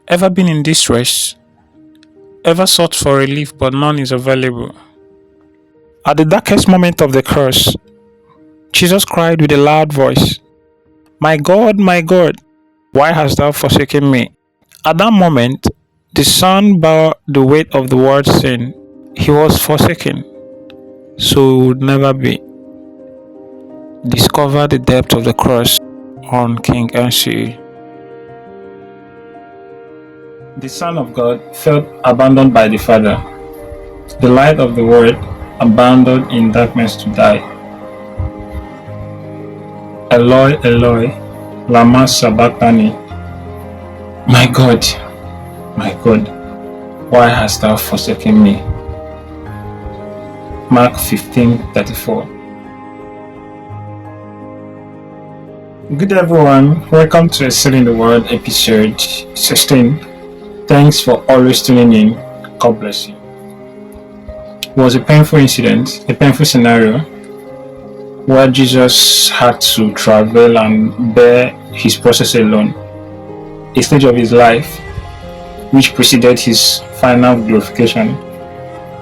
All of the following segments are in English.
Ever been in distress? Ever sought for relief but none is available? At the darkest moment of the cross, Jesus cried with a loud voice, my God, why hast thou forsaken me?" At that moment, the Son bore the weight of the world's sin. He was forsaken, so he would never be. Discover the depth of the cross on King NCE. The Son of God felt abandoned by the Father, the light of the world abandoned in darkness to die. Eloi, Eloi, lama sabachthani. My God, why hast thou forsaken me? Mark 15:34. Good everyone, welcome to Excel in the World episode 16. Thanks for always tuning in. God bless you. It was a painful incident, a painful scenario where Jesus had to travel and bear his process alone. A stage of his life which preceded his final glorification,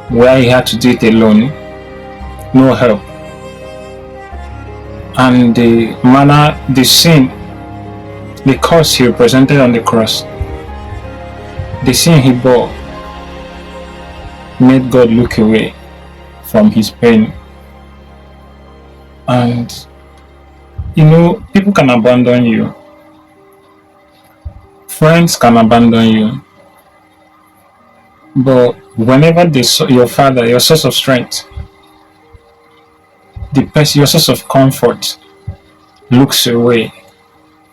where he had to do it alone, no help. And the manner, the sin, the curse he represented on the cross, the sin he bore, made God look away from his pain. And people can abandon you, friends can abandon you, but whenever your father, your source of strength, your source of comfort, looks away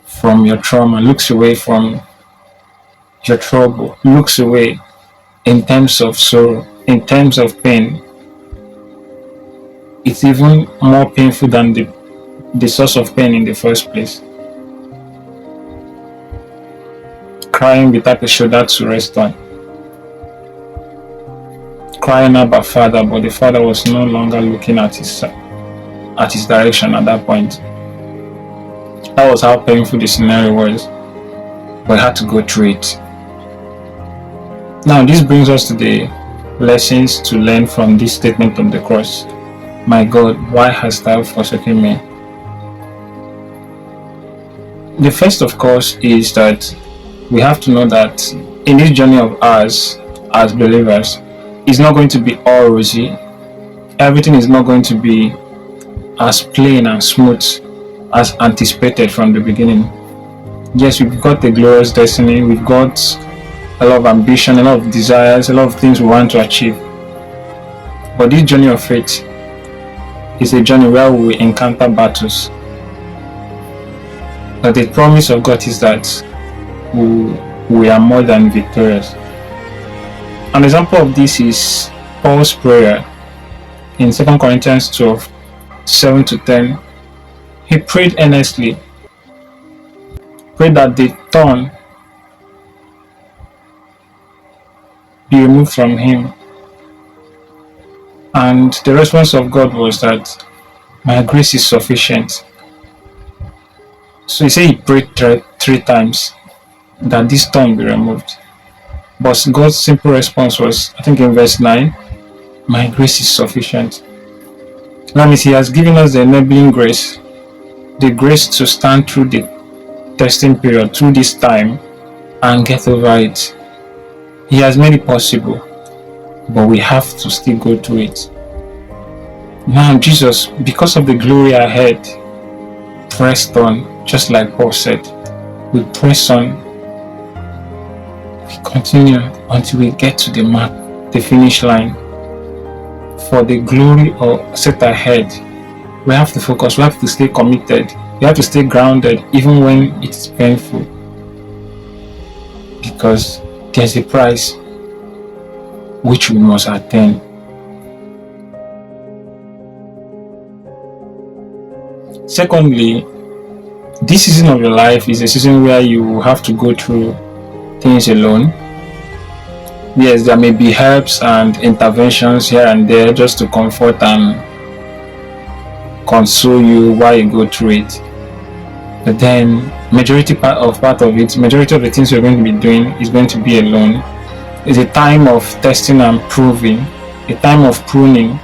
from your trauma, looks away from your trouble, looks away in terms of sorrow, in terms of pain, it's even more painful than the source of pain in the first place. Crying without a shoulder to rest on. Crying about Father, but the Father was no longer looking at his direction at that point. That was how painful the scenario was, but I had to go through it. Now this brings us to the lessons to learn from this statement on the cross. My God, why hast thou forsaken me? The first, of course, is that we have to know that in this journey of ours as believers, it's not going to be all rosy. Everything is not going to be as plain and smooth as anticipated from the beginning. Yes, we've got a glorious destiny, we've got a lot of ambition, a lot of desires, a lot of things we want to achieve. But this journey of faith is a journey where we encounter battles. But the promise of God is that we are more than victorious. An example of this is Paul's prayer in 2 Corinthians 12, 7-10. He prayed earnestly, prayed that the thorn be removed from him. And the response of God was that my grace is sufficient. So he said he prayed three times that this thorn be removed. But God's simple response was, I think in verse 9, my grace is sufficient. That means he has given us the enabling grace, the grace to stand through the testing period, through this time, and get over it. He has made it possible, but we have to still go through it. Now Jesus, because of the glory ahead, pressed on, just like Paul said. We press on, we continue until we get to the mark, the finish line. For the glory set ahead, we have to focus, we have to stay committed, we have to stay grounded even when it's painful, because there's a price which we must attain. Secondly, this season of your life is a season where you have to go through things alone. Yes, there may be helps and interventions here and there just to comfort and console you while you go through it. But then part of it, majority of the things you're going to be doing is going to be alone. It's a time of testing and proving, a time of pruning,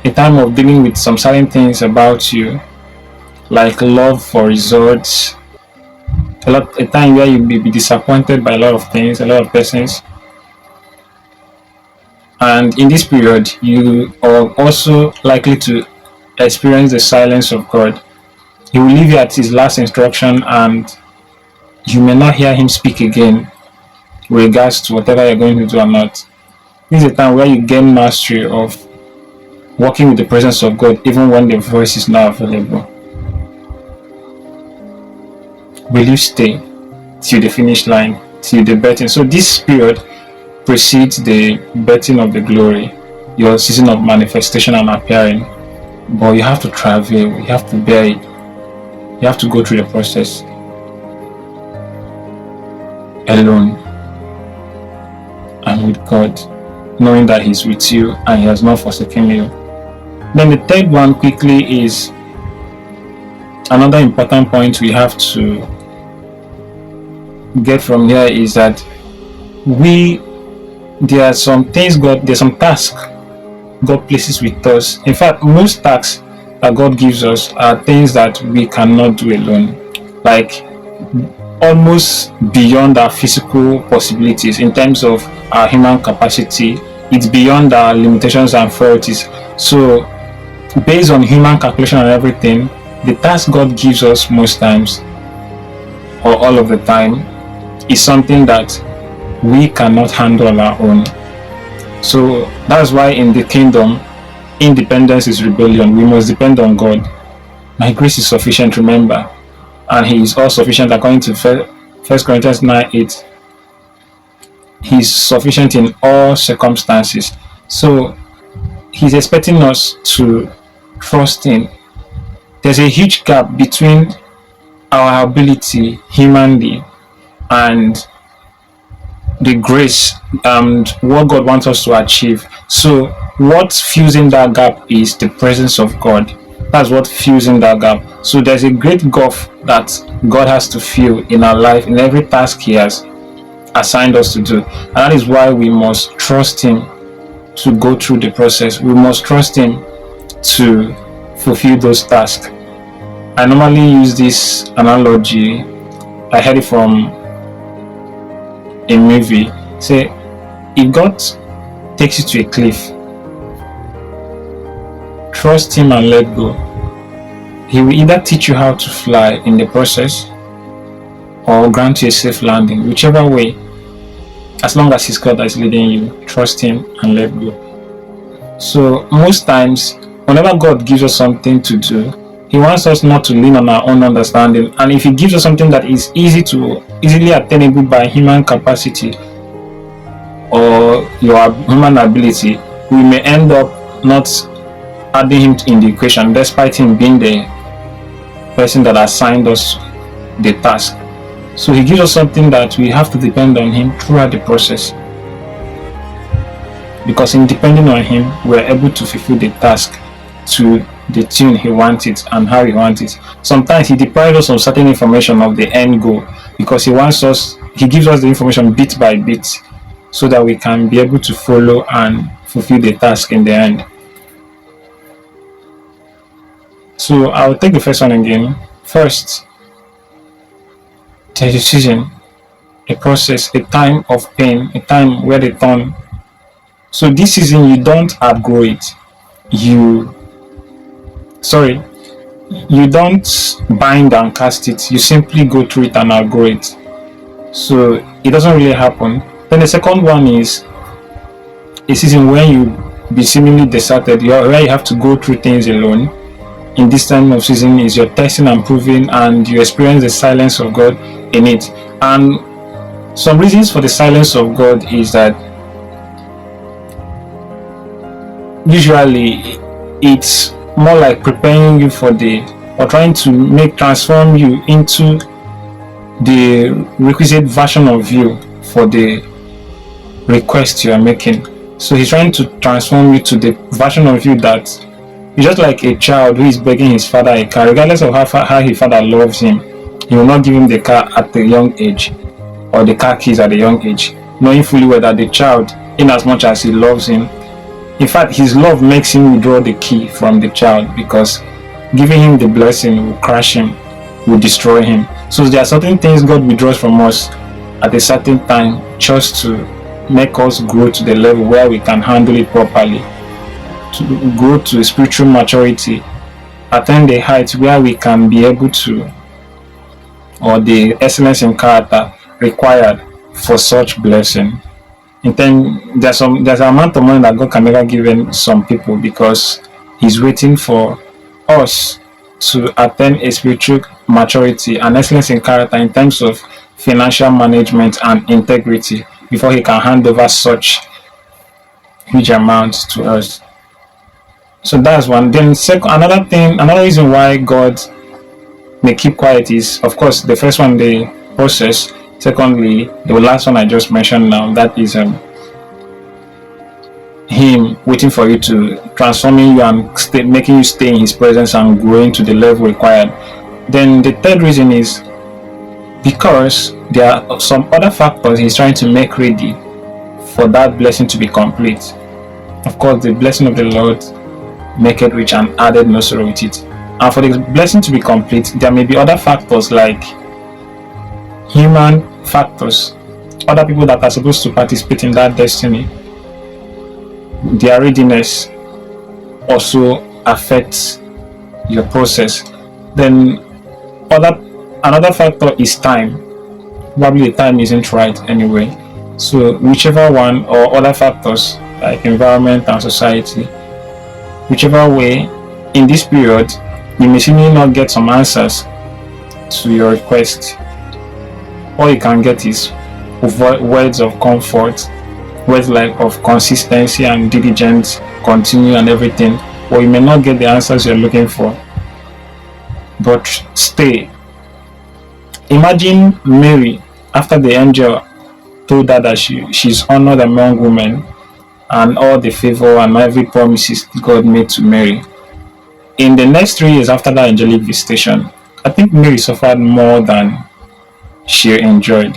a time of dealing with some certain things about you, like love for results, a time where you may be disappointed by a lot of things, a lot of persons. And in this period, you are also likely to experience the silence of God. He will leave you at his last instruction, and you may not hear him speak again with regards to whatever you're going to do or not. This is a time where you gain mastery of working with the presence of God even when the voice is not available. Will you stay till the finish line, till the birthing? So this period precedes the birthing of the glory, your season of manifestation and appearing. But you have to travail, you have to bear it, you have to go through the process alone and with God, knowing that he's with you and he has not forsaken you. Then the third one quickly is another important point we have to get from here is that there's some tasks God places with us. In fact, most tasks that God gives us are things that we cannot do alone, like almost beyond our physical possibilities in terms of our human capacity. It's beyond our limitations and frailties. So based on human calculation and everything, the task God gives us most times or all of the time is something that we cannot handle on our own. So that's why in the kingdom, independence is rebellion. We must depend on God. My grace is sufficient, remember, and he is all sufficient according to 1 Corinthians 9:8. He is sufficient in all circumstances. So he's expecting us to trust him. There's a huge gap between our ability humanly and the grace and what God wants us to achieve. So what's fusing that gap is the presence of God. That's what fusing that gap. So there's a great gulf that God has to fill in our life, in every task he has assigned us to do. And that is why we must trust him to go through the process. We must trust him to fulfill those tasks. I normally use this analogy. I heard it from a movie. Say, if God takes you to a cliff, trust him and let go. He will either teach you how to fly in the process or grant you a safe landing, whichever way. As long as it's God that is leading you, trust him and let go. So most times, whenever God gives us something to do, he wants us not to lean on our own understanding. And if he gives us something that is easily attainable by human capacity or your human ability, we may end up not adding him in the equation, despite him being the person that assigned us the task. So he gives us something that we have to depend on him throughout the process, because in depending on him, we're able to fulfill the task to the tune he wants it and how he wants it. Sometimes he deprives us of certain information of the end goal, because he gives us the information bit by bit so that we can be able to follow and fulfill the task in the end. So I'll take the first one again. First, there's a season, a process, a time of pain, a time where they turn. So this season, you don't outgrow it. You don't bind and cast it. You simply go through it and outgrow it. So it doesn't really happen. Then the second one is a season where you be seemingly deserted, where you have to go through things alone. In this time of season is your testing and proving, and you experience the silence of God in it. And some reasons for the silence of God is that usually it's more like preparing you or trying to transform you into the requisite version of you for the request you are making. So he's trying to transform you to the version of you that you're just like a child who is begging his father a car, regardless of how his father loves him. He will not give him the car at a young age, or the car keys at a young age, knowing fully well that the child, in as much as he loves him, in fact, his love makes him withdraw the key from the child, because giving him the blessing will crush him, will destroy him. So there are certain things God withdraws from us at a certain time, just to make us grow to the level where we can handle it properly, to grow to spiritual maturity, attain the height where we can be able to, or the excellence in character required for such blessing. And then there's an amount of money that God can never give in some people, because He's waiting for us to attain a spiritual maturity and excellence in character in terms of financial management and integrity before He can hand over such huge amounts to us. So that's one. Then second, another thing, another reason why God may keep quiet is, of course, the first one, the process. Secondly, the last one I just mentioned now, that is Him waiting for you to transforming you and making you stay in His presence and growing to the level required. Then the third reason is because there are some other factors He's trying to make ready for that blessing to be complete. Of course, the blessing of the Lord make it rich and added no sorrow with it. And for the blessing to be complete, there may be other factors like human factors, other people that are supposed to participate in that destiny. Their readiness also affects your process. Then another factor is time. Probably the time isn't right anyway. So whichever one, or other factors like environment and society, whichever way, in this period, you may seemingly not get some answers to your request. All you can get is words of comfort, words like of consistency and diligence, continue and everything, or you may not get the answers you're looking for. But stay. Imagine Mary, after the angel told her that she's honored among women, and all the favor and every promises God made to Mary. In the next 3 years after that angelic visitation, I think Mary suffered more than she enjoyed,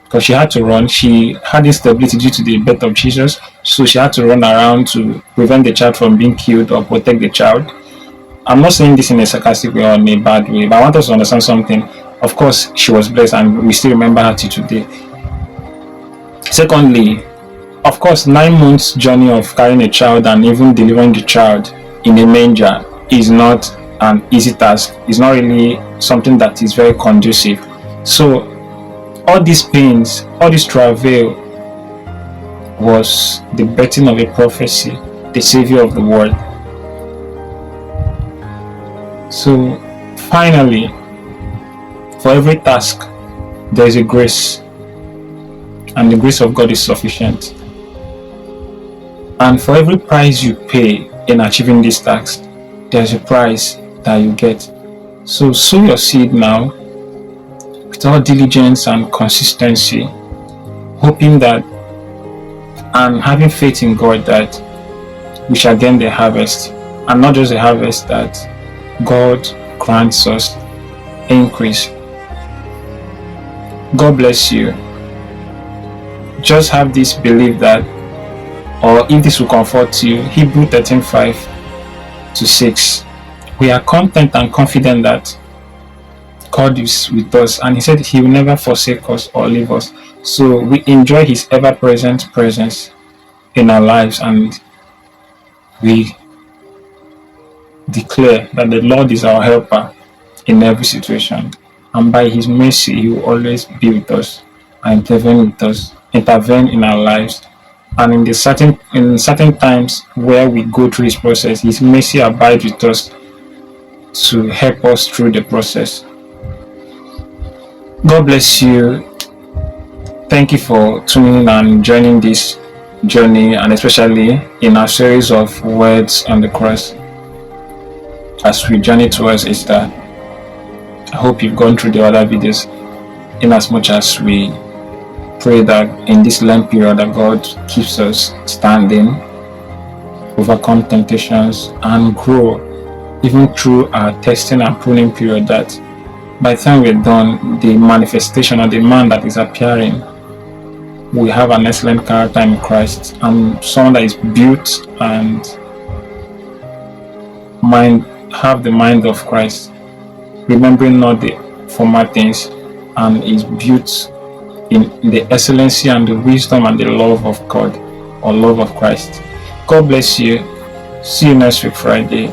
because she had to run. She had instability due to the birth of Jesus, so she had to run around to prevent the child from being killed or protect the child. I'm not saying this in a sarcastic way or in a bad way, but I want us to understand something. Of course, she was blessed, and we still remember her till today. Secondly, of course, 9 months journey of carrying a child and even delivering the child in a manger is not an easy task. It's not really something that is very conducive. So all these pains, all this travail was the birthing of a prophecy, the Savior of the world. So finally, for every task, there is a grace, and the grace of God is sufficient. And for every price you pay in achieving this task, there's a price that you get. So sow your seed now with all diligence and consistency, hoping that and having faith in God that we shall gain the harvest, and not just the harvest, that God grants us increase. God bless you. Just have this belief that, or if this will comfort you, Hebrew 13:5-6. We are content and confident that God is with us, and He said He will never forsake us or leave us. So we enjoy His ever-present presence in our lives, and we declare that the Lord is our helper in every situation, and by His mercy He will always be with us and intervene in our lives. And in certain times where we go through His process, His mercy abides with us to help us through the process. God bless you. Thank you for tuning in and joining this journey, and especially in our series of words on the cross as we journey towards Easter. I hope you've gone through the other videos, in as much as we pray that in this Lent period that God keeps us standing, overcome temptations, and grow even through our testing and pruning period, that by the time we're done, the manifestation of the man that is appearing, we have an excellent character in Christ and someone that is built and have the mind of Christ, remembering not the former things, and is built in the excellency and the wisdom and the love of God or love of Christ. God bless you. See you next week, Friday.